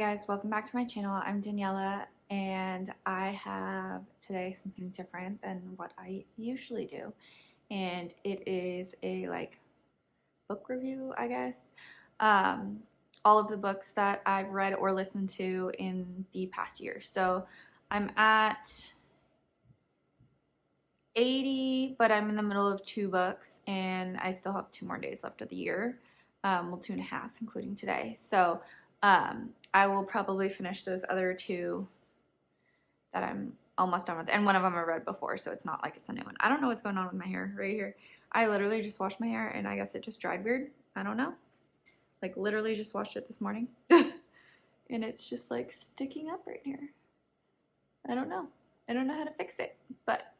guys, welcome back to my channel. I'm Daniela and I have today something different than what I usually do, and it is a book review, I guess. All of the books that I've read or listened to in the past year. So I'm at 80, but I'm in the middle of 2 books and I still have 2 more days left of the year. Well, 2.5 including today. So I will probably finish those other 2 that I'm almost done with, and one of them I read before, so it's not like it's a new one. I don't know what's going on with my hair right here. I literally just washed my hair and I guess it just dried weird. I don't know. Like literally just washed it this morning and it's just like sticking up right here. I don't know how to fix it, but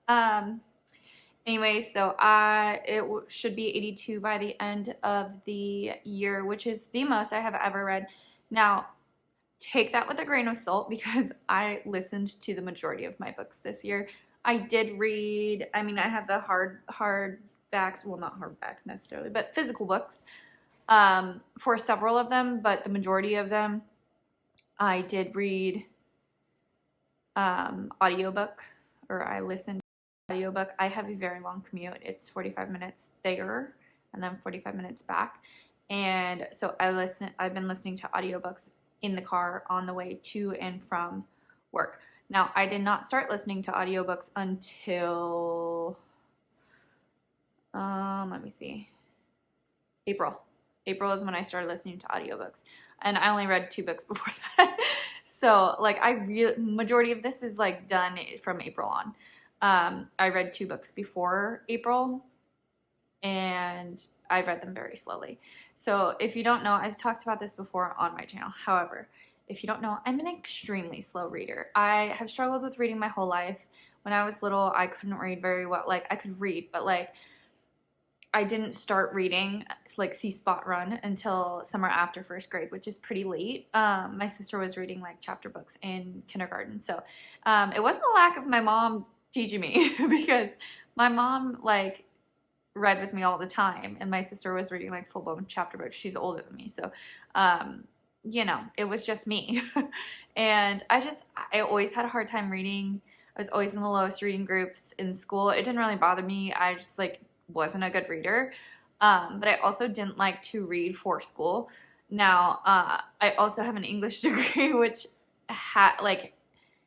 anyway, so it should be 82 by the end of the year, which is the most I have ever read. Now, take that with a grain of salt because I listened to the majority of my books this year. I did read, I mean, I have the hardbacks, well, not hardbacks necessarily, but physical books for several of them, but the majority of them I did read audiobook, or I listened to audiobook. I have a very long commute. It's 45 minutes there and then 45 minutes back. And so I've been listening to audiobooks in the car on the way to and from work. Now, I did not start listening to audiobooks until let me see. April. April is when I started listening to audiobooks. And I only read 2 books before that. So like majority of this is like done from April on. I read 2 books before April and I read them very slowly. So if you don't know, I've talked about this before on my channel. However, if you don't know, I'm an extremely slow reader. I have struggled with reading my whole life. When I was little, I couldn't read very well. Like I could read, but like I didn't start reading, like see spot run, until summer after 1st grade, which is pretty late. My sister was reading like chapter books in kindergarten. So it wasn't a lack of my mom teaching me because my mom like read with me all the time and my sister was reading like full-blown chapter books. She's older than me. So, you know, it was just me. And I always had a hard time reading. I was always in the lowest reading groups in school. It didn't really bother me. I just like wasn't a good reader. But I also didn't like to read for school. Now, I also have an English degree, which like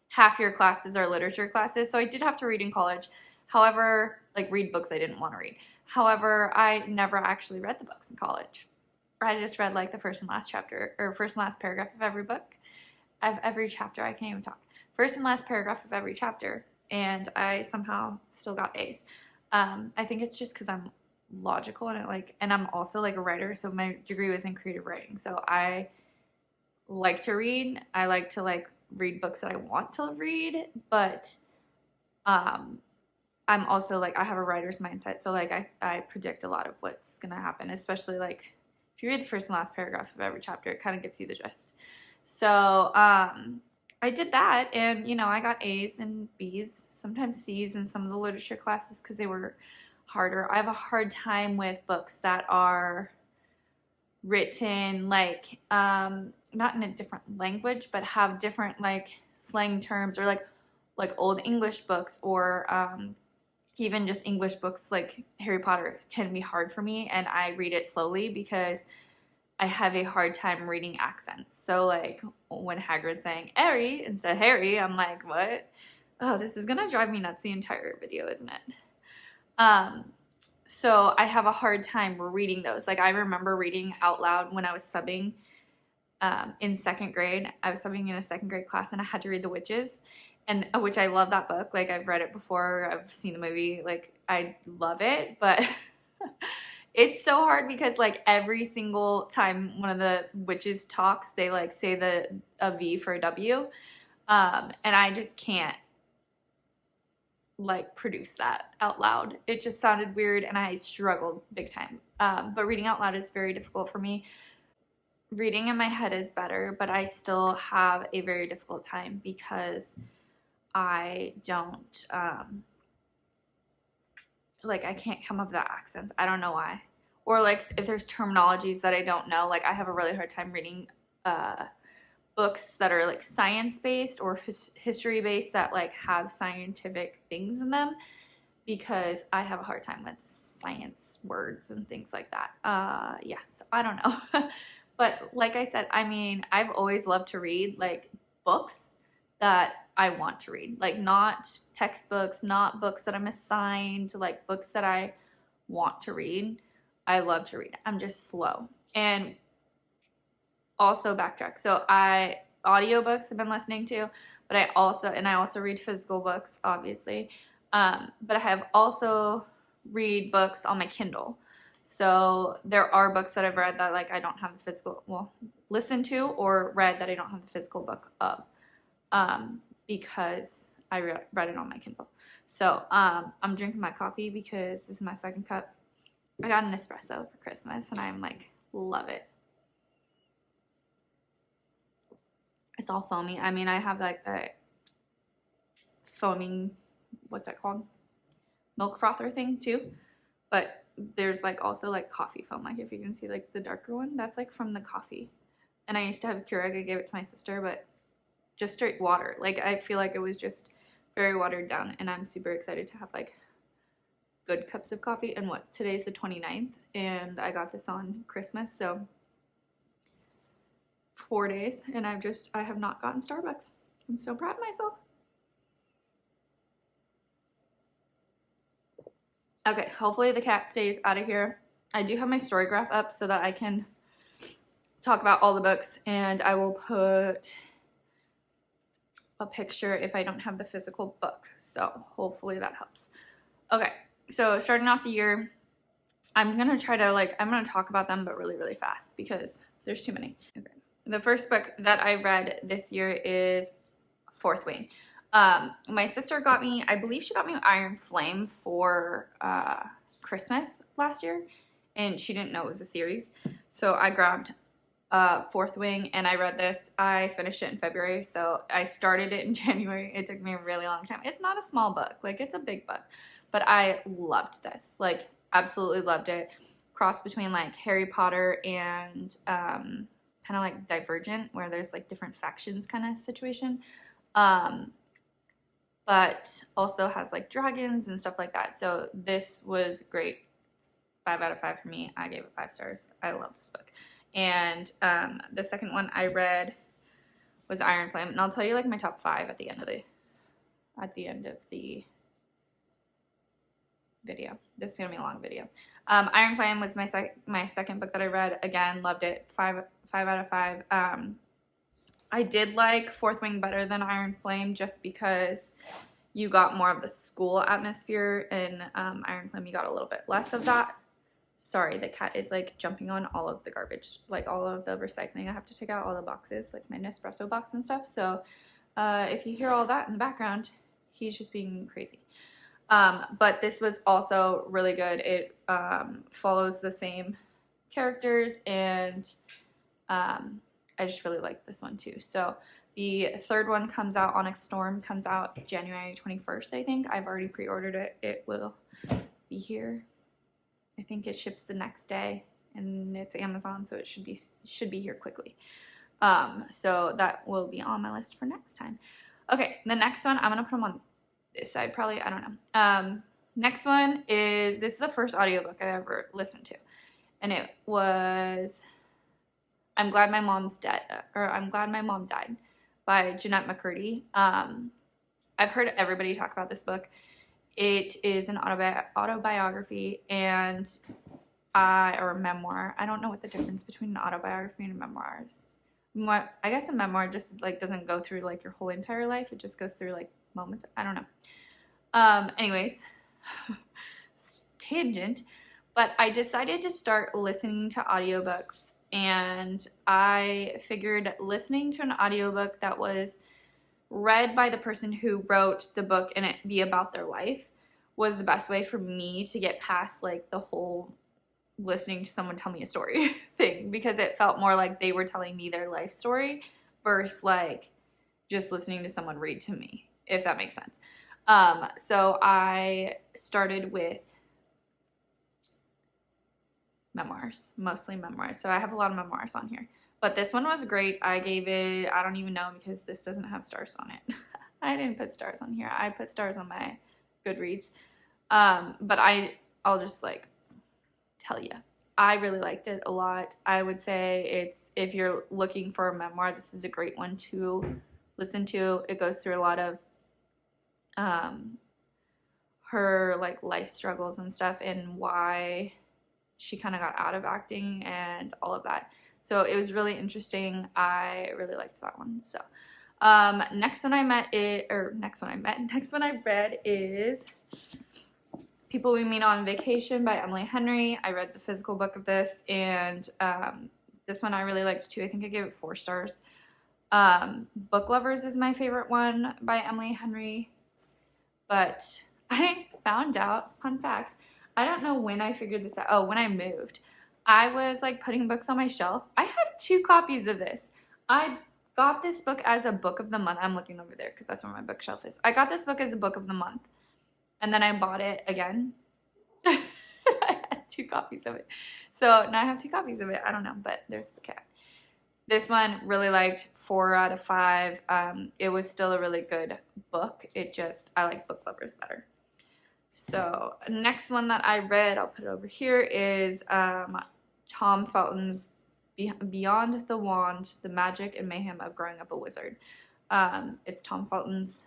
half your classes are literature classes. So I did have to read in college. However, like read books I didn't want to read. However, I never actually read the books in college. I just read like the first and last chapter, or first and last paragraph of every book, of every chapter. I can't even talk. First and last paragraph of every chapter, and I somehow still got A's. I think it's just because I'm logical and I'm also like a writer. So my degree was in creative writing. So I like to read. I like to like read books that I want to read, but I'm also like, I have a writer's mindset. So like I predict a lot of what's going to happen, especially like if you read the first and last paragraph of every chapter, it kind of gives you the gist. So I did that, and you know, I got A's and B's, sometimes C's in some of the literature classes because they were harder. I have a hard time with books that are written like not in a different language, but have different like slang terms, or like old English books, or even just English books like Harry Potter can be hard for me, and I read it slowly because I have a hard time reading accents. So like when Hagrid's saying Harry instead of Harry, I'm like, what? Oh, this is gonna drive me nuts the entire video, isn't it? So I have a hard time reading those. Like I remember reading out loud when I was subbing in 2nd grade. I was subbing in a 2nd grade class and I had to read The Witches, and which I love that book. Like I've read it before, I've seen the movie, like I love it, but it's so hard because like every single time one of the witches talks, they like say a V for a W, and I just can't like produce that out loud. It just sounded weird and I struggled big time. But reading out loud is very difficult for me. Reading in my head is better, but I still have a very difficult time because I don't like I can't come up with that accent. I don't know why. Or like if there's terminologies that I don't know, like I have a really hard time reading books that are like science based or history based that like have scientific things in them, because I have a hard time with science words and things like that. Yeah, so I don't know. But like I said, I mean, I've always loved to read like books that I want to read, like not textbooks, not books that I'm assigned, like books that I want to read. I love to read. I'm just slow. And also backtrack. So audiobooks I've been listening to, but I also read physical books, obviously. But I have also read books on my Kindle. So there are books that I've read that like I don't have the physical, well, listened to or read that I don't have the physical book of, because I read it on my Kindle. So I'm drinking my coffee because this is my second cup. I got an espresso for Christmas and I'm like, love it. It's all foamy. I mean, I have like the foaming, what's that called? Milk frother thing too. But there's like also like coffee foam. Like if you can see like the darker one, that's like from the coffee. And I used to have a Keurig. I gave it to my sister, but just straight water. Like I feel like it was just very watered down, and I'm super excited to have like good cups of coffee. And what, today's the 29th and I got this on Christmas, so 4 days and I have not gotten Starbucks. I'm so proud of myself. Okay, hopefully the cat stays out of here. I do have my story graph up so that I can talk about all the books, and I will put a picture if I don't have the physical book. So hopefully that helps. Okay, so starting off the year, I'm gonna talk about them, but really, really fast because there's too many. Okay. The first book that I read this year is Fourth Wing. My sister got me, I believe she got me Iron Flame for Christmas last year, and she didn't know it was a series. So I grabbed Fourth Wing and I read this. I finished it in February, so I started it in January. It took me a really long time. It's not a small book, like it's a big book, but I loved this, like absolutely loved it. Cross between like Harry Potter and kind of like Divergent, where there's like different factions kind of situation, but also has like dragons and stuff like that. So this was great. 5 out of 5 for me. I gave it 5 stars. I love this book. And the second one I read was Iron Flame, and I'll tell you like my top 5 at the end of the video. This is gonna be a long video. Iron Flame was my second book that I read. Again, loved it. 5 out of 5. I did like Fourth Wing better than Iron Flame just because you got more of the school atmosphere. In Iron Flame, you got a little bit less of that. Sorry, the cat is like jumping on all of the garbage, like all of the recycling. I have to take out all the boxes, like my Nespresso box and stuff. So if you hear all that in the background, he's just being crazy. But this was also really good. It follows the same characters, and I just really like this one too. So the third one comes out, Onyx Storm, comes out January 21st, I think. I've already pre-ordered it. It will be here. I think it ships the next day, and it's Amazon, so it should be here quickly. So that will be on my list for next time. Okay, the next one, I'm gonna put them on this side probably, I don't know. Next one is, this is the first audiobook I ever listened to, and it was I'm Glad My Mom Died by Jeanette McCurdy. I've heard everybody talk about this book. It is an autobiography and or a memoir. I don't know what the difference between an autobiography and a memoir is. I guess a memoir just like doesn't go through like your whole entire life. It just goes through like moments. I don't know. Anyways, tangent. But I decided to start listening to audiobooks, and I figured listening to an audiobook that was read by the person who wrote the book and it be about their life was the best way for me to get past like the whole listening to someone tell me a story thing, because it felt more like they were telling me their life story versus like just listening to someone read to me, if that makes sense. So I started with memoirs, mostly memoirs. So I have a lot of memoirs on here, But this one was great. I gave it, I don't even know because this doesn't have stars on it. I didn't put stars on here. I put stars on my Goodreads. But I'll just like tell you, I really liked it a lot. I would say it's, if you're looking for a memoir, this is a great one to listen to. It goes through a lot of her like life struggles and stuff and why she kind of got out of acting and all of that. So it was really interesting. I really liked that one. So next one I read is People We Meet on Vacation by Emily Henry. I read the physical book of this, and this one I really liked too. I think I gave it 4 stars. Book Lovers is my favorite one by Emily Henry. But I found out, fun fact, I don't know when I figured this out. Oh, when I moved. I was like putting books on my shelf. I have 2 copies of this. I got this book as a book of the month. I'm looking over there because that's where my bookshelf is. I got this book as a book of the month. And then I bought it again. I had 2 copies of it. So now I have 2 copies of it. I don't know, but there's the cat. This one really liked, 4 out of 5. It was still a really good book. I like Book Lovers better. So next one that I read, I'll put it over here, is Tom Felton's Beyond the Wand, The Magic and Mayhem of Growing Up a Wizard. It's Tom Felton's,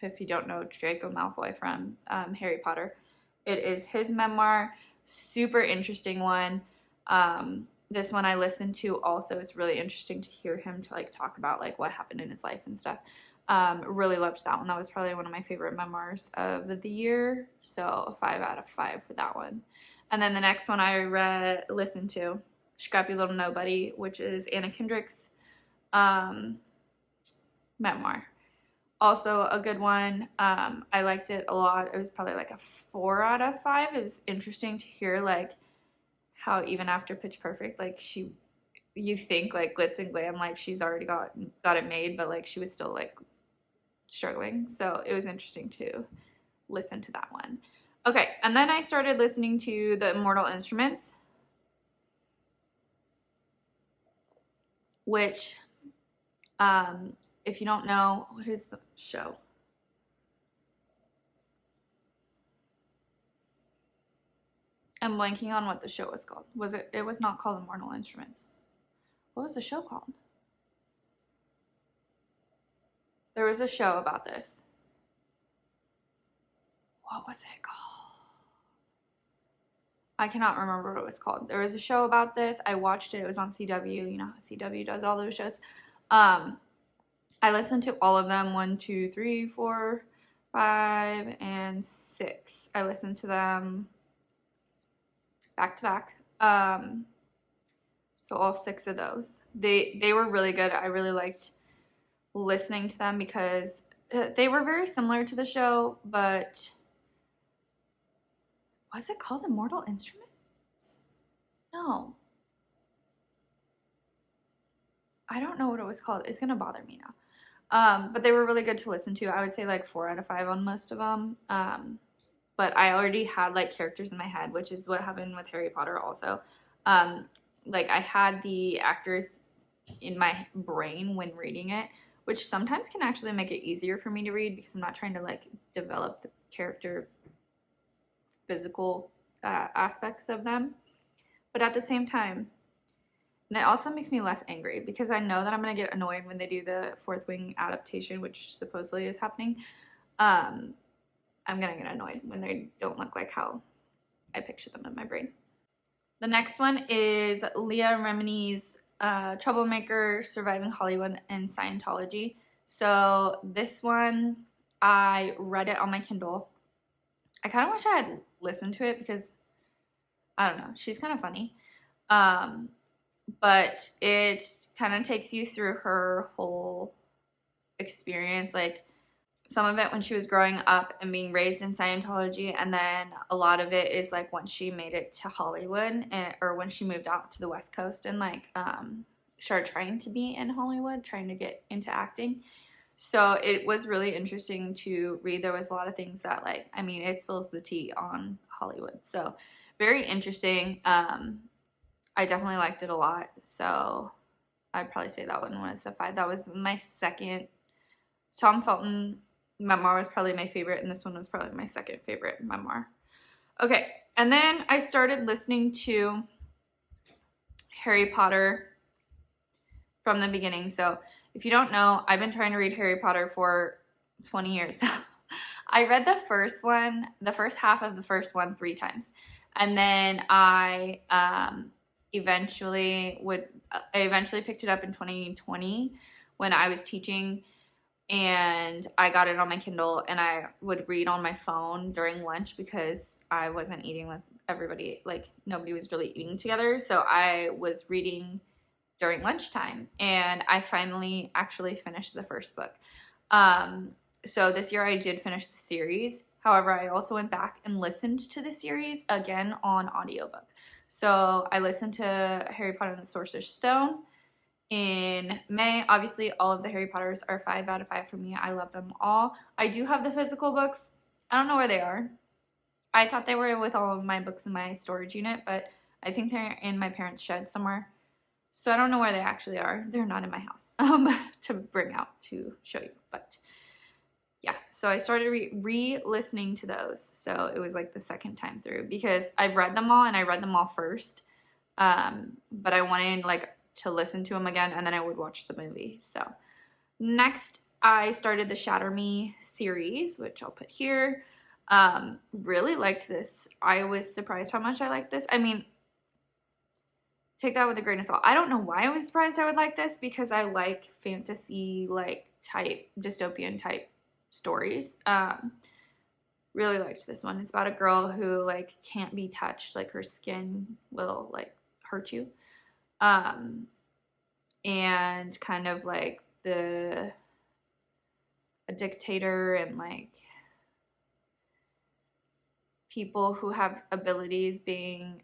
if you don't know, Draco Malfoy from Harry Potter. It is his memoir. Super interesting one. This one I listened to also. It's really interesting to hear him to like talk about like what happened in his life and stuff. Really loved that one. That was probably one of my favorite memoirs of the year. So a 5 out of 5 for that one. And then the next one I listened to, Scrappy Little Nobody, which is Anna Kendrick's memoir. Also a good one. I liked it a lot. It was probably like a 4 out of 5. It was interesting to hear like how even after Pitch Perfect, like you think like glitz and glam, like she's already got it made, but like she was still like struggling. So it was interesting to listen to that one. Okay, and then I started listening to The Immortal Instruments, which if you don't know, what is the show? I'm blanking on what the show was called. It was not called Immortal Instruments. What was the show called? There was a show about this. What was it called? I cannot remember what it was called. There was a show about this. I watched it. It was on CW. You know how CW does all those shows. I listened to all of them. 1, 2, 3, 4, 5, and 6. I listened to them back to back. So all 6 of those. They were really good. I really liked listening to them because they were very similar to the show, but was it called Immortal Instruments? No. I don't know what it was called. It's gonna bother me now. But they were really good to listen to. I would say like 4 out of 5 on most of them. But I already had like characters in my head, which is what happened with Harry Potter also. Like I had the actors in my brain when reading it, which sometimes can actually make it easier for me to read because I'm not trying to like develop the character physical aspects of them. But at the same time, and it also makes me less angry because I know that I'm going to get annoyed when they do the Fourth Wing adaptation, which supposedly is happening. I'm going to get annoyed when they don't look like how I picture them in my brain. The next one is Leah Remini's Troublemaker, Surviving Hollywood and Scientology. So this one, I read it on my Kindle. I kind of wish I had listened to it because, I don't know, she's kind of funny. But it kind of takes you through her whole experience, like some of it when she was growing up and being raised in Scientology, and then a lot of it is like once she made it to Hollywood or when she moved out to the West Coast and like started trying to be in Hollywood, trying to get into acting. So it was really interesting to read. There was a lot of things that like, I mean, it spills the tea on Hollywood. So very interesting. I I definitely liked it a lot. So I'd probably say that one was a 5. That was my second. Tom Felton memoir was probably my favorite, and this one was probably my second favorite memoir. Okay, and then I started listening to Harry Potter from the beginning. So if you don't know, I've been trying to read Harry Potter for 20 years now. I read the first half of the first one 3 times. And then I eventually picked it up in 2020 when I was teaching, and I got it on my Kindle, and I would read on my phone during lunch because I wasn't eating with everybody. Like, nobody was really eating together. So I was reading during lunchtime, and I finally actually finished the first book. So this year I did finish the series. However, I also went back and listened to the series again on audiobook. So I listened to Harry Potter and the Sorcerer's Stone in May. Obviously, all of the Harry Potters are 5 out of 5 for me. I love them all. I do have the physical books. I don't know where they are. I thought they were with all of my books in my storage unit, but I think they're in my parents' shed somewhere. So I don't know where they actually are. They're not in my house to bring out to show you. But yeah, so I started re-listening to those. So it was like the second time through because I've read them all and I read them all first. But I wanted like to listen to them again, and then I would watch the movie. So next I started the Shatter Me series, which I'll put here. Really liked this. I was surprised how much I liked this. I mean, take that with a grain of salt. I don't know why I was surprised I would like this because I like fantasy like type dystopian type stories. Really liked this one. It's about a girl who like can't be touched, like her skin will like hurt you. And kind of like a dictator and like people who have abilities being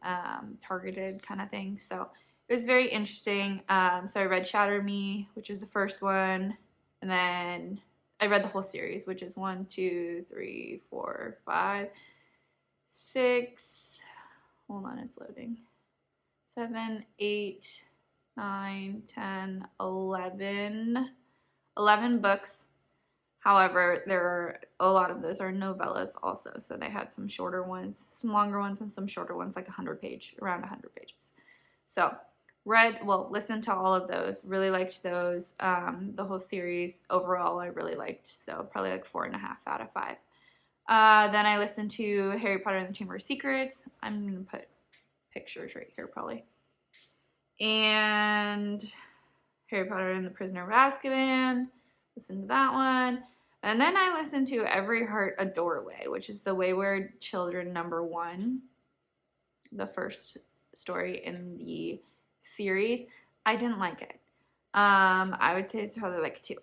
targeted kind of thing. So it was very interesting. So I read Shatter Me, which is the first one, and then I read the whole series, which is 1, 2, 3, 4, 5, 6. Hold on, it's loading. 7, 8, 9, 10, 11. 11 books. However, a lot of those are novellas also. So they had some shorter ones, some longer ones, and some shorter ones, like around 100 pages. So listened to all of those. Really liked those. The whole series overall, I really liked. So probably like 4.5 out of 5. Then I listened to Harry Potter and the Chamber of Secrets. I'm going to put pictures right here probably. And Harry Potter and the Prisoner of Azkaban. Listened to that one. And then I listened to Every Heart a Doorway, which is the Wayward Children #1. The first story in the series. I didn't like it. I would say it's probably like a 2.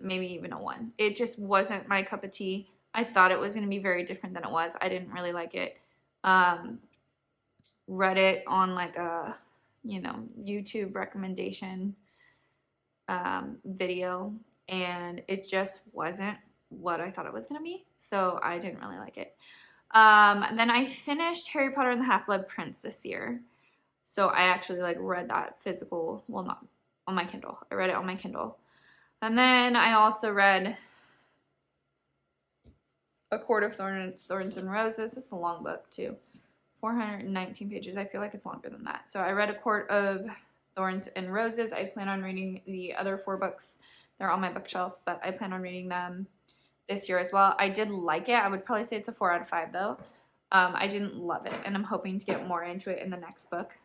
Maybe even a 1. It just wasn't my cup of tea. I thought it was going to be very different than it was. I didn't really like it. Read it on like a, YouTube recommendation video, and it just wasn't what I thought it was going to be. So I didn't really like it. Then I finished Harry Potter and the Half-Blood Prince this year. So I actually like read that physical, well, not on my Kindle. I read it on my Kindle. And then I also read A Court of Thorns and Roses. It's a long book too. 419 pages. I feel like it's longer than that. So I read A Court of Thorns and Roses. I plan on reading the other 4 books. They're on my bookshelf, but I plan on reading them this year as well. I did like it. I would probably say it's a 4 out of 5 though. I didn't love it, and I'm hoping to get more into it in the next book.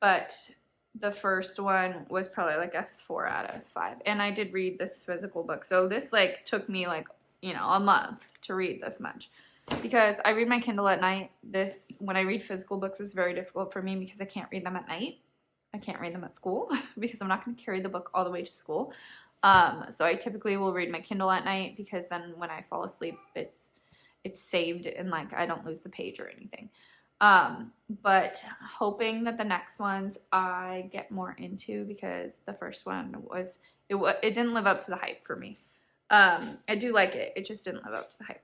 But the first one was probably like a 4 out of 5. And I did read this physical book. So this like took me like, a month to read this much. Because I read my Kindle at night. When I read physical books, is very difficult for me because I can't read them at night. I can't read them at school because I'm not going to carry the book all the way to school. So I typically will read my Kindle at night because then when I fall asleep, it's saved and like I don't lose the page or anything. But hoping that the next ones I get more into because the first one it didn't live up to the hype for me. I do like it. It just didn't live up to the hype.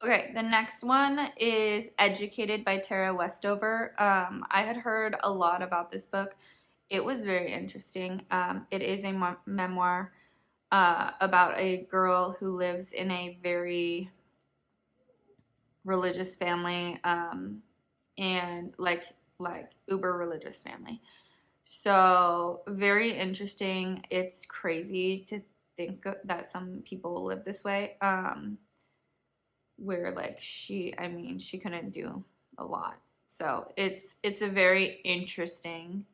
Okay, the next one is Educated by Tara Westover. I had heard a lot about this book. It was very interesting. It is a memoir about a girl who lives in a very religious family, and like uber religious family. So very interesting. It's crazy to think that some people live this way. Where like I mean, she couldn't do a lot. So it's a very interesting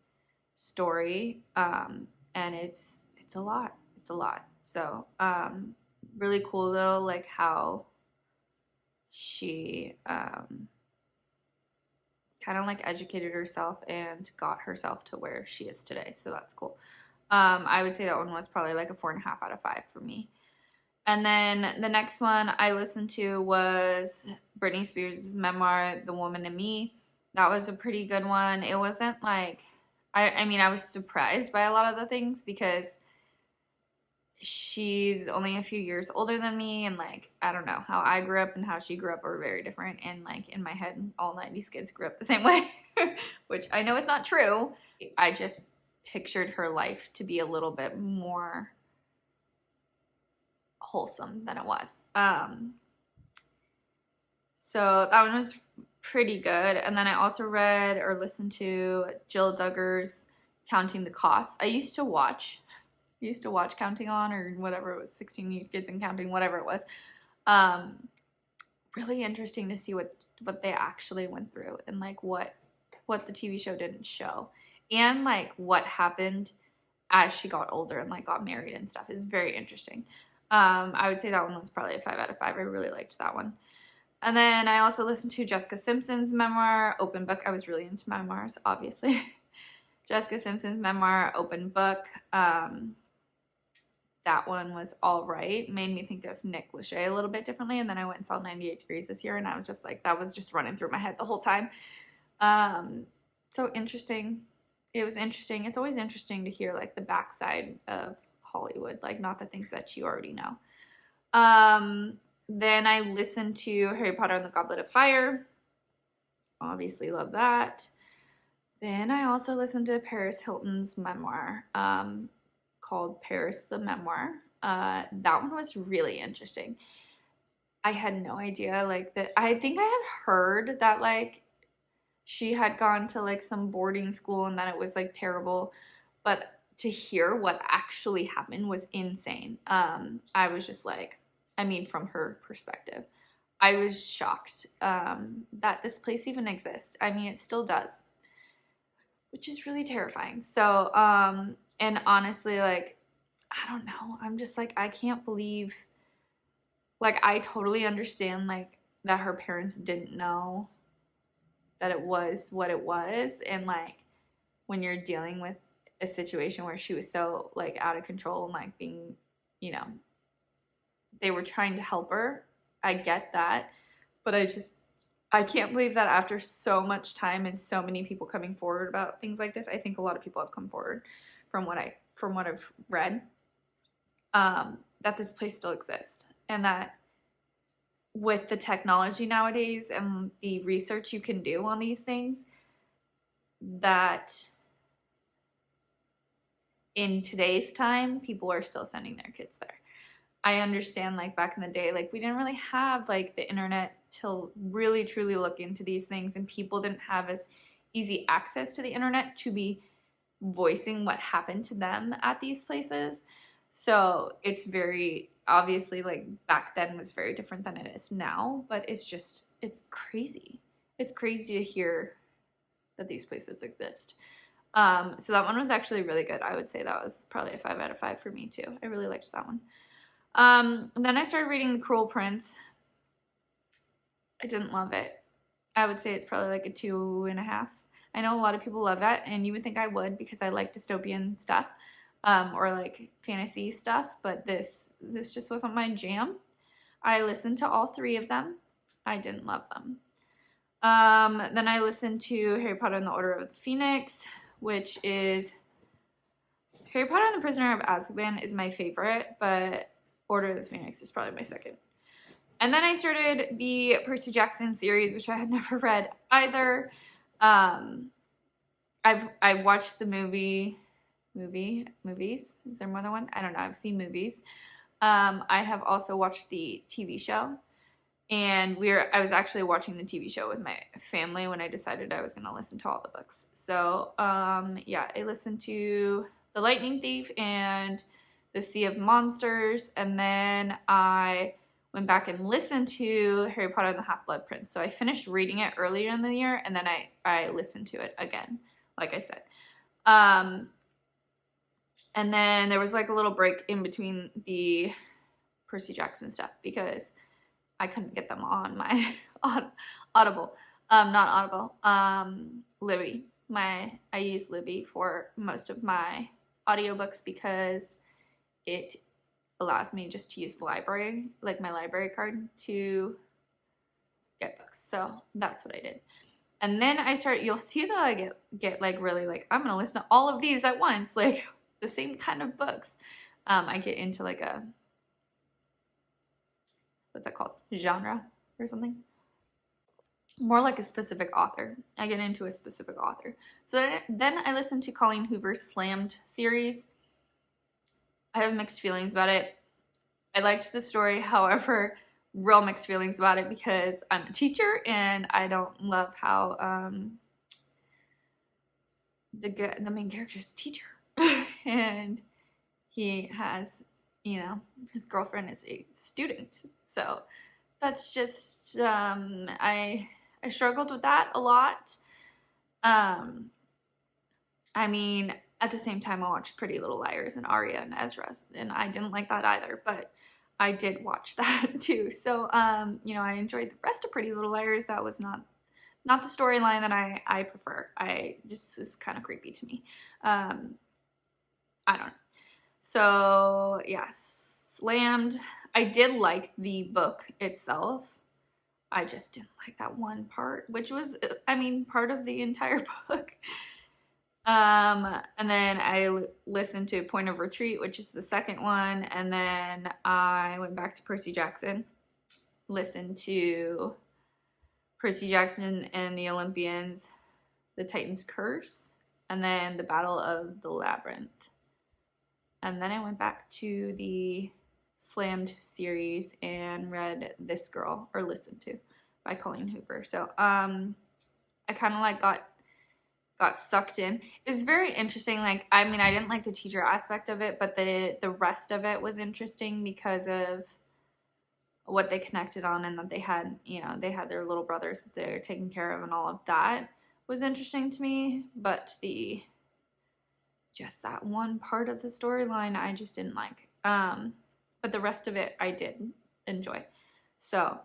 story, and it's a lot. It's a lot. So really cool though, like how she kind of like educated herself and got herself to where she is today. So that's cool. I would say that one was probably like a 4.5 out of 5 for me. And then the next one I listened to was Britney Spears' memoir, The Woman in Me. That was a pretty good one. It wasn't like, I mean, I was surprised by a lot of the things because she's only a few years older than me, and like, I don't know, how I grew up and how she grew up are very different. And like, in my head, all 90s kids grew up the same way, which I know is not true. I just pictured her life to be a little bit more wholesome than it was. So that one was pretty good. And then I also read or listened to Jill Duggar's Counting the Costs. I used to watch Counting On, or whatever it was, 16 Kids and Counting, whatever it was. Really interesting to see what they actually went through, and like what the TV show didn't show, and like what happened as she got older and like got married and stuff is very interesting. I would say that one was probably a 5 out of 5. I really liked that one. And then I also listened to Jessica Simpson's memoir, Open Book. I was really into memoirs, obviously. Jessica Simpson's memoir, Open Book. That one was all right. Made me think of Nick Lachey a little bit differently. And then I went and saw 98 Degrees this year, and I was just like, that was just running through my head the whole time. So interesting. It was interesting. It's always interesting to hear like the backside of Hollywood, like not the things that you already know. Then I listened to Harry Potter and the Goblet of Fire. Obviously love that. Then I also listened to Paris Hilton's memoir, called Paris the Memoir. That one was really interesting. I had no idea, like, that. I think I had heard that like she had gone to like some boarding school and that it was like terrible, but to hear what actually happened was insane. I was just like, I mean, from her perspective, I was shocked that this place even exists. I mean, it still does, which is really terrifying. So, and honestly, like, I don't know. I'm just like, I can't believe, like, I totally understand, like, that her parents didn't know that it was what it was. And, like, when you're dealing with a situation where she was so, like, out of control and, like, being, you know, they were trying to help her. I get that. But I can't believe that after so much time and so many people coming forward about things like this, I think a lot of people have come forward from what I've read, that this place still exists, and that with the technology nowadays and the research you can do on these things, that in today's time, people are still sending their kids there. I understand, like, back in the day, like, we didn't really have, like, the internet to really, truly look into these things, and people didn't have as easy access to the internet to be voicing what happened to them at these places. So it's very, obviously, like, back then was very different than it is now, but it's crazy. It's crazy to hear that these places exist. So that one was actually really good. I would say that was probably a 5 out of 5 for me too. I really liked that one. Then I started reading The Cruel Prince. I didn't love it. I would say it's probably like a 2.5. I know a lot of people love that, and you would think I would because I like dystopian stuff, or like fantasy stuff, but this just wasn't my jam. I listened to all 3 of them. I didn't love them. Then I listened to Harry Potter and the Order of the Phoenix, which is Harry Potter and the Prisoner of Azkaban is my favorite, but Order of the Phoenix is probably my second. And then I started the Percy Jackson series, which I had never read either. I watched the movies. Is there more than one? I don't know. I've seen movies. I have also watched the TV show, and I was actually watching the TV show with my family when I decided I was going to listen to all the books. So yeah, I listened to The Lightning Thief and The Sea of Monsters, and then I went back and listened to Harry Potter and the Half-Blood Prince. So I finished reading it earlier in the year, and then I listened to it again, like I said. And then there was like a little break in between the Percy Jackson stuff because I couldn't get them on my Audible. Not Audible. Libby. I use Libby for most of my audiobooks because it allows me just to use the library, like my library card, to get books. So that's what I did. And then you'll see that I get like really like, I'm going to listen to all of these at once, like the same kind of books. I get into like what's that called? Genre or something. More like a specific author. I get into a specific author. So then I listened to Colleen Hoover's Slammed series. I have mixed feelings about it. I liked the story, however, real mixed feelings about it because I'm a teacher and I don't love how the main character is a teacher and he has, his girlfriend is a student. So that's just I struggled with that a lot. I mean, at the same time, I watched Pretty Little Liars and Aria and Ezra, and I didn't like that either, but I did watch that too. So, I enjoyed the rest of Pretty Little Liars. That was not the storyline that I prefer. It's kind of creepy to me. I don't know. So, yes, Slammed. I did like the book itself. I just didn't like that one part, which was, part of the entire book. And then I listened to Point of Retreat, which is the second one. And then I went back to Percy Jackson, listened to Percy Jackson and the Olympians, The Titan's Curse, and then The Battle of the Labyrinth. And then I went back to the Slammed series and read This Girl, or listened to, by Colleen Hoover. So I kind of like got sucked in. It was very interesting. Like, I didn't like the teacher aspect of it, but the rest of it was interesting because of what they connected on and that they had their little brothers that they're taking care of, and all of that was interesting to me. But just that one part of the storyline I just didn't like. But the rest of it I did enjoy. So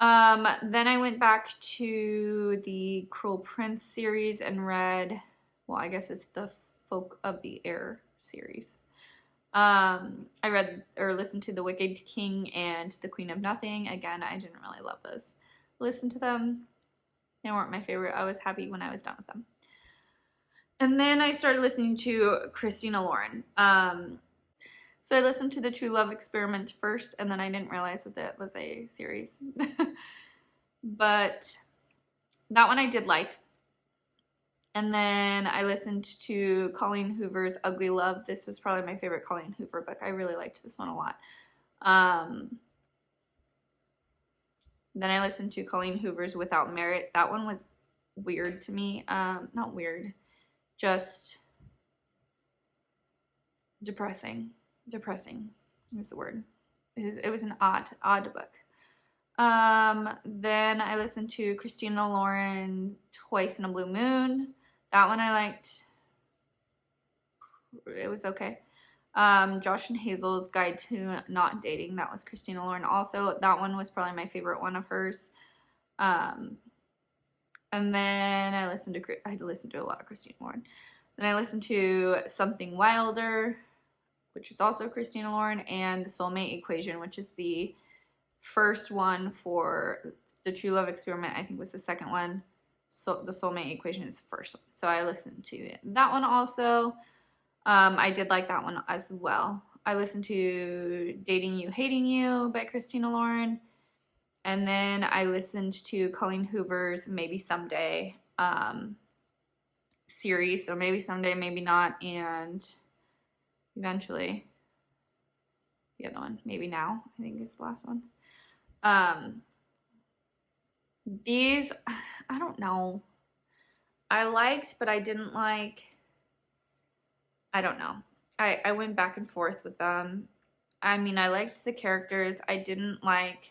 then I went back to the Cruel Prince series and read, well, I guess it's the Folk of the Air series. I read or listened to The Wicked King and The Queen of Nothing. Again, I didn't really love those. Listened to them. They weren't my favorite. I was happy when I was done with them. And then I started listening to Christina Lauren. So I listened to The True Love Experiment first, and then I didn't realize that was a series. But that one I did like. And then I listened to Colleen Hoover's Ugly Love. This was probably my favorite Colleen Hoover book. I really liked this one a lot. Then I listened to Colleen Hoover's Without Merit. That one was weird to me. Not weird, just depressing. Depressing is the word. It was an odd book. Then I listened to Christina Lauren, Twice in a Blue Moon. That one I liked. It was okay. Josh and Hazel's Guide to Not Dating. That was Christina Lauren also. That one was probably my favorite one of hers. And then I listened to a lot of Christina Lauren. Then I listened to Something Wilder, which is also Christina Lauren, and The Soulmate Equation, which is the first one for The True Love Experiment. I think was the second one. So The Soulmate Equation is the first one. So I listened to that one also. I did like that one as well. I listened to Dating You, Hating You by Christina Lauren. And then I listened to Colleen Hoover's Maybe Someday series. So maybe someday, maybe not. And eventually the other one, Maybe Now, I think is the last one. These, I don't know. I liked, but I didn't like. I don't know. I went back and forth with them. I mean, I liked the characters. I didn't like.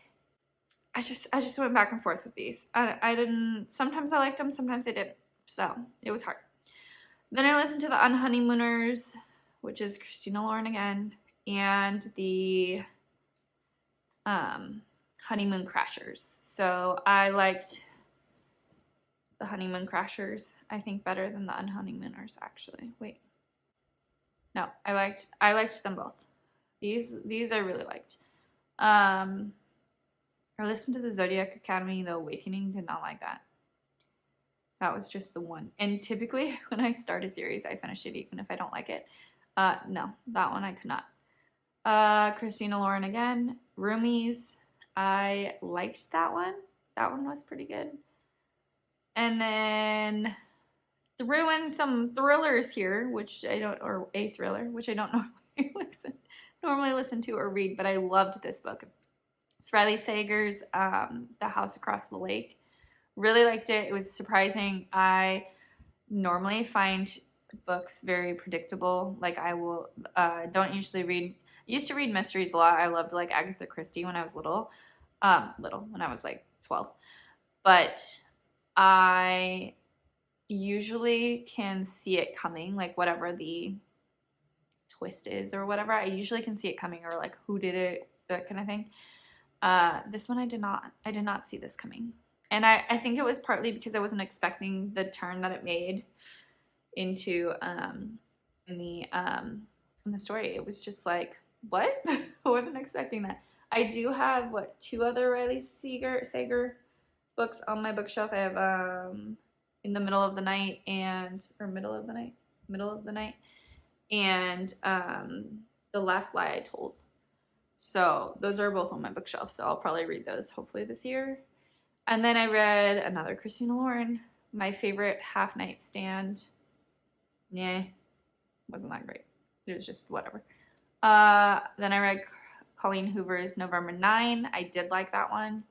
I just went back and forth with these. I didn't. Sometimes I liked them. Sometimes I didn't. So it was hard. Then I listened to the Unhoneymooners, which is Christina Lauren again, and the Honeymoon Crashers. So I liked the Honeymoon Crashers, I think, better than the Unhoneymooners, actually. Wait. No, I liked them both. These I really liked. I listened to the Zodiac Academy, The Awakening, did not like that. That was just the one. And typically when I start a series, I finish it even if I don't like it. No, that one I could not. Christina Lauren again. Roomies. I liked that one. That one was pretty good. And then threw in some thrillers here, which I don't, or a thriller, which I don't normally listen to or read, but I loved this book. It's Riley Sager's The House Across the Lake. Really liked it. It was surprising. I normally find books very predictable. Like I will, don't usually read, I used to read mysteries a lot. I loved like Agatha Christie when I was little, when I was like 12. But I usually can see it coming, like whatever the twist is or whatever. I usually can see it coming, or like who did it, that kind of thing. This one I did not see this coming. And I think it was partly because I wasn't expecting the turn that it made into in the story. It was just like, what? I wasn't expecting that. I do have two other Riley Sager books on my bookshelf. I have In the Middle of the Night and Middle of the Night and The Last Lie I Told. So those are both on my bookshelf. So I'll probably read those hopefully this year. And then I read another Christina Lauren, My Favorite Half Night Stand. Wasn't that great. It was just whatever. Then I read Colleen Hoover's November 9. I did like that one.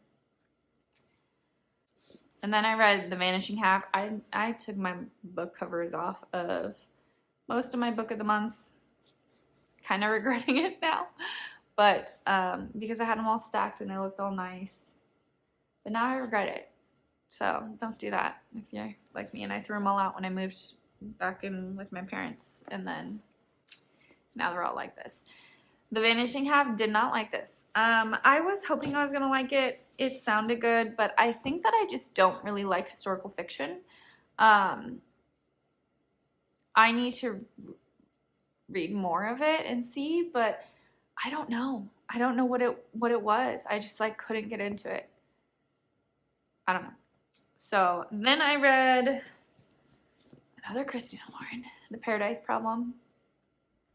And then I read The Vanishing Half. I took my book covers off of most of my book of the months. Kind of regretting it now. But because I had them all stacked and they looked all nice. But now I regret it. So don't do that if you're like me. And I threw them all out when I moved back in with my parents. And then now they're all like this. The Vanishing Half, did not like this. I was hoping I was going to like it. It sounded good. But I think that I just don't really like historical fiction. I need to read more of it and see. But I don't know. I don't know what it was. I just like couldn't get into it. I don't know. So then I read another Christina Lauren, The Paradise Problem.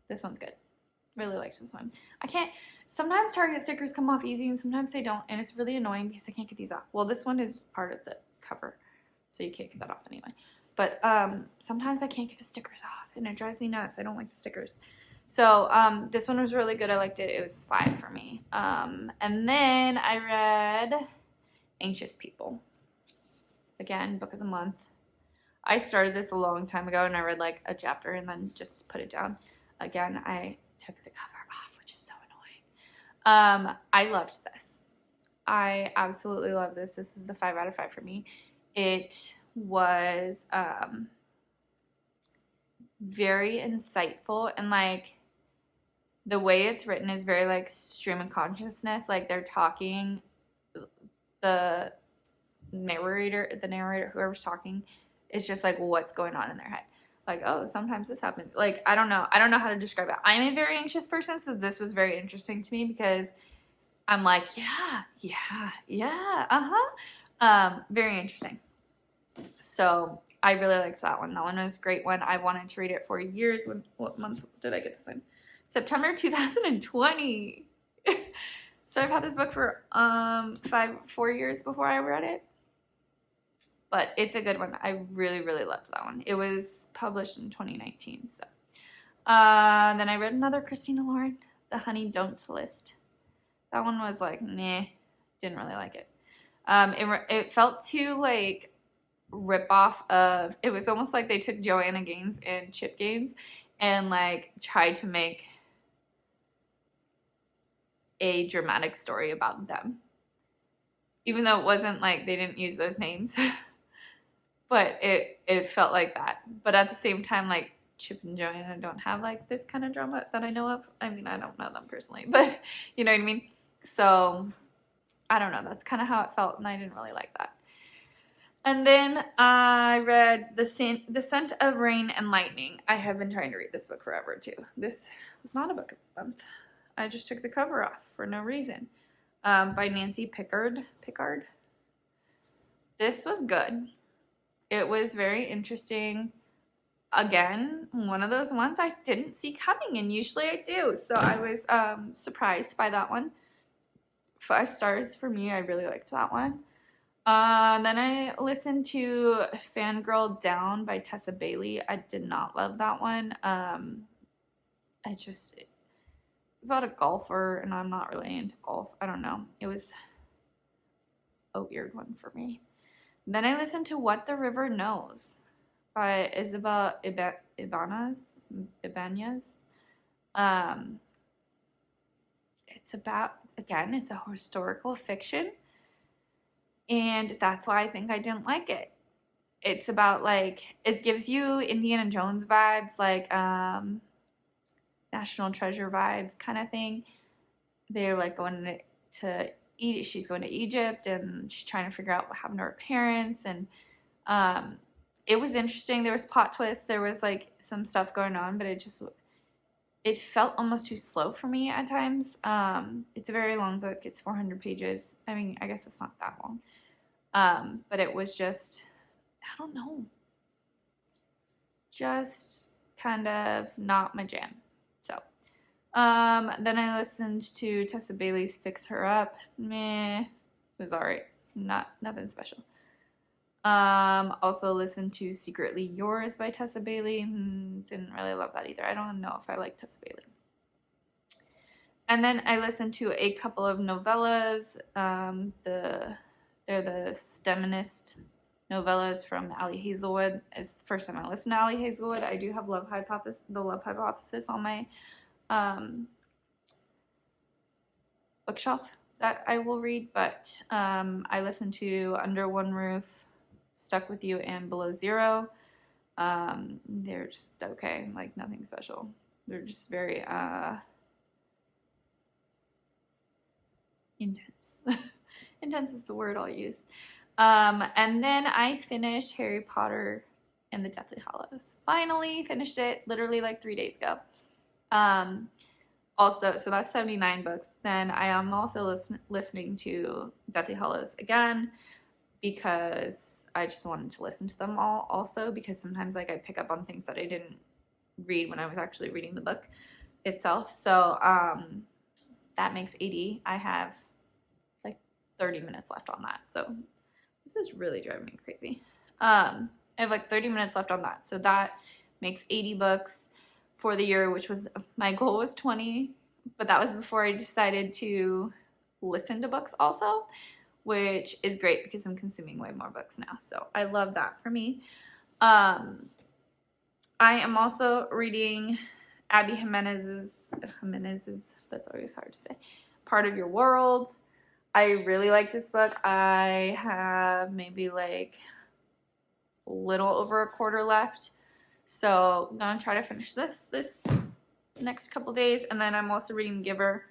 This one's good. Really liked this one. Sometimes Target stickers come off easy and sometimes they don't. And it's really annoying because I can't get these off. Well, this one is part of the cover. So you can't get that off anyway. But sometimes I can't get the stickers off and it drives me nuts. I don't like the stickers. So this one was really good. I liked it. It was 5 for me. And then I read Anxious People. Again, book of the month. I started this a long time ago and I read like a chapter and then just put it down. Again, I took the cover off, which is so annoying. I loved this. I absolutely love this. This is a 5 out of 5 for me. It was very insightful and like the way it's written is very like stream of consciousness. Like they're talking, the narrator, whoever's talking is just like what's going on in their head. Like, oh, sometimes this happens. Like, I don't know how to describe it. I'm a very anxious person, so this was very interesting to me because I'm like, very interesting. So I really liked that one. That one was a great one. I wanted to read it for years. What month did I get this in? September 2020. So I've had this book for 4 years before I read it. But it's a good one. I really, really loved that one. It was published in 2019. So then I read another Christina Lauren, The Honey Don't List. That one was like, meh. Didn't really like it. It felt too like rip off of, it was almost like they took Joanna Gaines and Chip Gaines and like tried to make a dramatic story about them. Even though it wasn't like they didn't use those names. But it felt like that. But at the same time, like Chip and Joanna don't have like this kind of drama that I know of. I mean, I don't know them personally, but you know what I mean? So I don't know. That's kind of how it felt, and I didn't really like that. And then I read The Scent of Rain and Lightning. I have been trying to read this book forever too. This was not a book of the month. I just took the cover off for no reason. By Nancy Pickard. This was good. It was very interesting. Again, one of those ones I didn't see coming, and usually I do. So I was surprised by that one. 5 stars for me. I really liked that one. Then I listened to Fangirl Down by Tessa Bailey. I did not love that one. I just about a golfer, and I'm not really into golf. I don't know. It was a weird one for me. Then I listened to What the River Knows by Isabel Ibanez. It's about, again, it's a historical fiction. And that's why I think I didn't like it. It's about like, it gives you Indiana Jones vibes, like National Treasure vibes kind of thing. They're like going to she's going to Egypt, and she's trying to figure out what happened to her parents, and it was interesting. There was plot twists, there was like some stuff going on, but it felt almost too slow for me at times. It's a very long book. It's 400 pages. I mean, I guess it's not that long, but it was just, I don't know, just kind of not my jam. So then I listened to Tessa Bailey's Fix Her Up. Meh. It was alright. Nothing special. Also listened to Secretly Yours by Tessa Bailey. Didn't really love that either. I don't know if I like Tessa Bailey. And then I listened to a couple of novellas. They're the STEMinist novellas from Ali Hazelwood. It's the first time I listened to Ali Hazelwood. I do have the Love Hypothesis on my bookshelf that I will read, but I listened to Under One Roof, Stuck With You, and Below Zero. They're just okay, like nothing special. They're just very intense. Intense is the word I'll use. And then I finished Harry Potter and the Deathly Hallows. Finally finished it, literally like 3 days ago. Also, so that's 79 books. Then I am also listening to Deathly Hallows again because I just wanted to listen to them all also, because sometimes like I pick up on things that I didn't read when I was actually reading the book itself. So that makes 80. I have like 30 minutes left on that. So this is really driving me crazy. I have like 30 minutes left on that. So that makes 80 books for the year, which was, my goal was 20, but that was before I decided to listen to books also, which is great because I'm consuming way more books now. So I love that for me. I am also reading Abby Jimenez's, that's always hard to say, Part of Your World. I really like this book. I have maybe like a little over a quarter left. So I'm gonna try to finish this next couple days. And then I'm also reading Giver.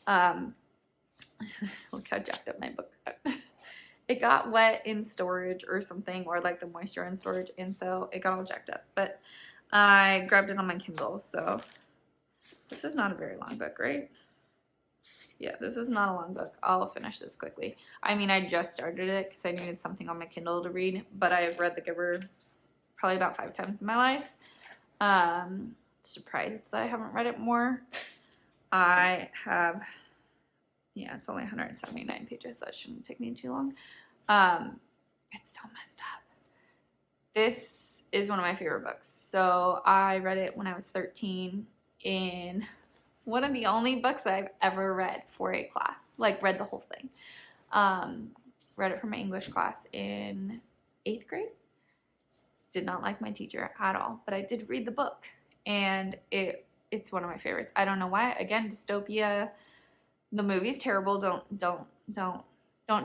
Look how jacked up my book got. It got wet in storage or something, or like the moisture in storage, and so it got all jacked up. But I grabbed it on my Kindle, so this is not a very long book, right? Yeah, this is not a long book. I'll finish this quickly. I mean, I just started it because I needed something on my Kindle to read, but I've read The Giver probably about 5 times in my life. Surprised that I haven't read it more. I have Yeah, it's only 179 pages, so it shouldn't take me too long. It's so messed up. This is one of my favorite books. So I read it when I was 13 in one of the only books I've ever read for a class. Like, read the whole thing. Read it for my English class in 8th grade. Did not like my teacher at all, but I did read the book, and it's one of my favorites. I don't know why. Again, dystopia. The movie's terrible. Don't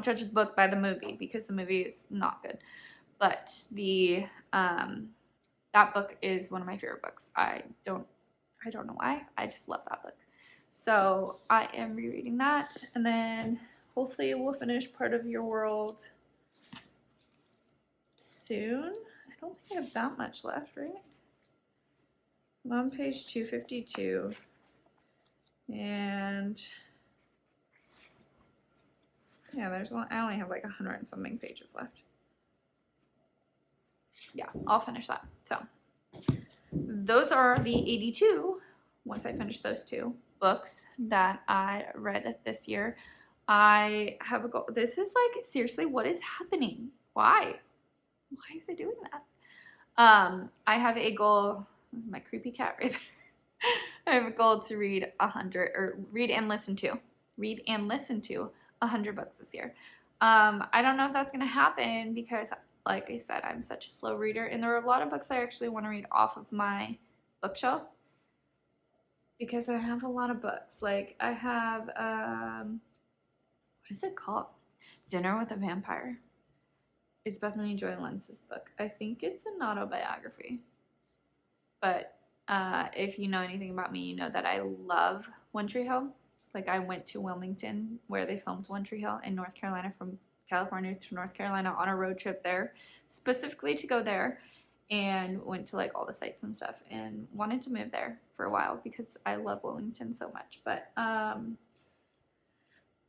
judge the book by the movie, because the movie is not good. But the that book is one of my favorite books. I don't know why. I just love that book. So I am rereading that, and then hopefully we'll finish Part of Your World soon. I don't think I have that much left, right? I'm on page 252, and yeah, I only have like 100 and something pages left. Yeah, I'll finish that. So those are the 82, once I finish those 2 books that I read this year. I have a goal. This is like, seriously, what is happening? Why is it doing that? I have a goal. This is my creepy cat right there. I have a goal to read 100, or read and listen to 100 books this year. I don't know if that's gonna happen, because like I said, I'm such a slow reader, and there are a lot of books I actually want to read off of my bookshelf, because I have a lot of books. Like, I have what is it called? Dinner with a Vampire. It's Bethany Joy Lentz's book. I think it's an autobiography. But if you know anything about me, you know that I love One Tree Hill. Like, I went to Wilmington, where they filmed One Tree Hill, in North Carolina, from California to North Carolina, on a road trip there, specifically to go there, and went to like all the sites and stuff, and wanted to move there for a while because I love Wilmington so much. But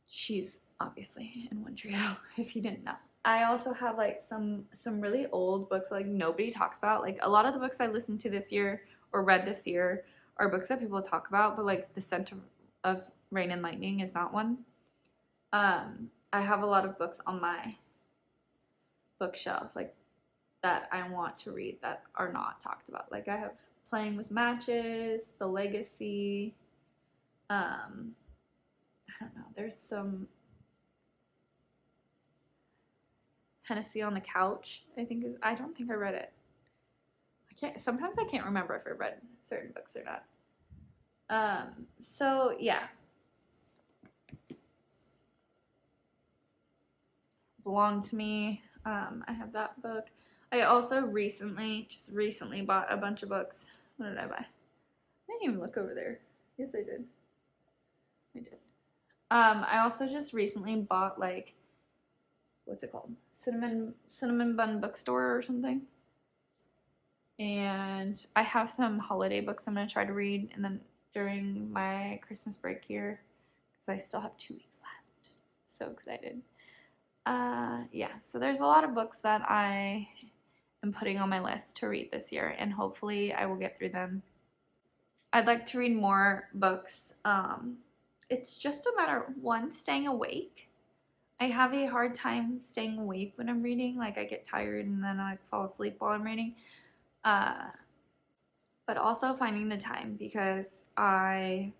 she's obviously in One Tree Hill, if you didn't know. I also have like some really old books like nobody talks about. Like, a lot of the books I listened to this year or read this year are books that people talk about, but like The Scent of Rain and Lightning is not one. I have a lot of books on my bookshelf, like, that I want to read that are not talked about. Like, I have Playing with Matches, The Legacy. I don't know. There's some Hennessy on the Couch, I don't think I read it. Sometimes I can't remember if I read certain books or not. So yeah. Belong to Me. I have that book. I also recently bought a bunch of books. What did I buy? I didn't even look over there. Yes, I did. I also just recently bought, like, what's it called? Cinnamon Bun Bookstore or something. And I have some holiday books I'm going to try to read, and then during my Christmas break here, because I still have 2 weeks left. So excited. Yeah, so there's a lot of books that I am putting on my list to read this year, and hopefully I will get through them. I'd like to read more books. It's just a matter of, one, staying awake. I have a hard time staying awake when I'm reading. Like, I get tired and then I fall asleep while I'm reading. But also finding the time, because I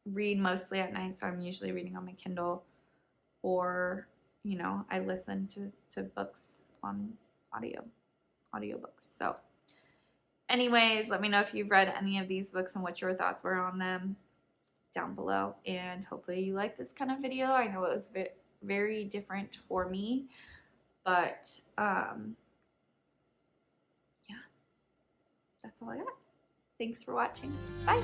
read mostly at night, so I'm usually reading on my Kindle, or, you know, I listen to books on audiobooks. So anyways, let me know if you've read any of these books and what your thoughts were on them down below, and hopefully you like this kind of video. I know it was very different for me, but yeah, that's all I got. Thanks for watching. Bye.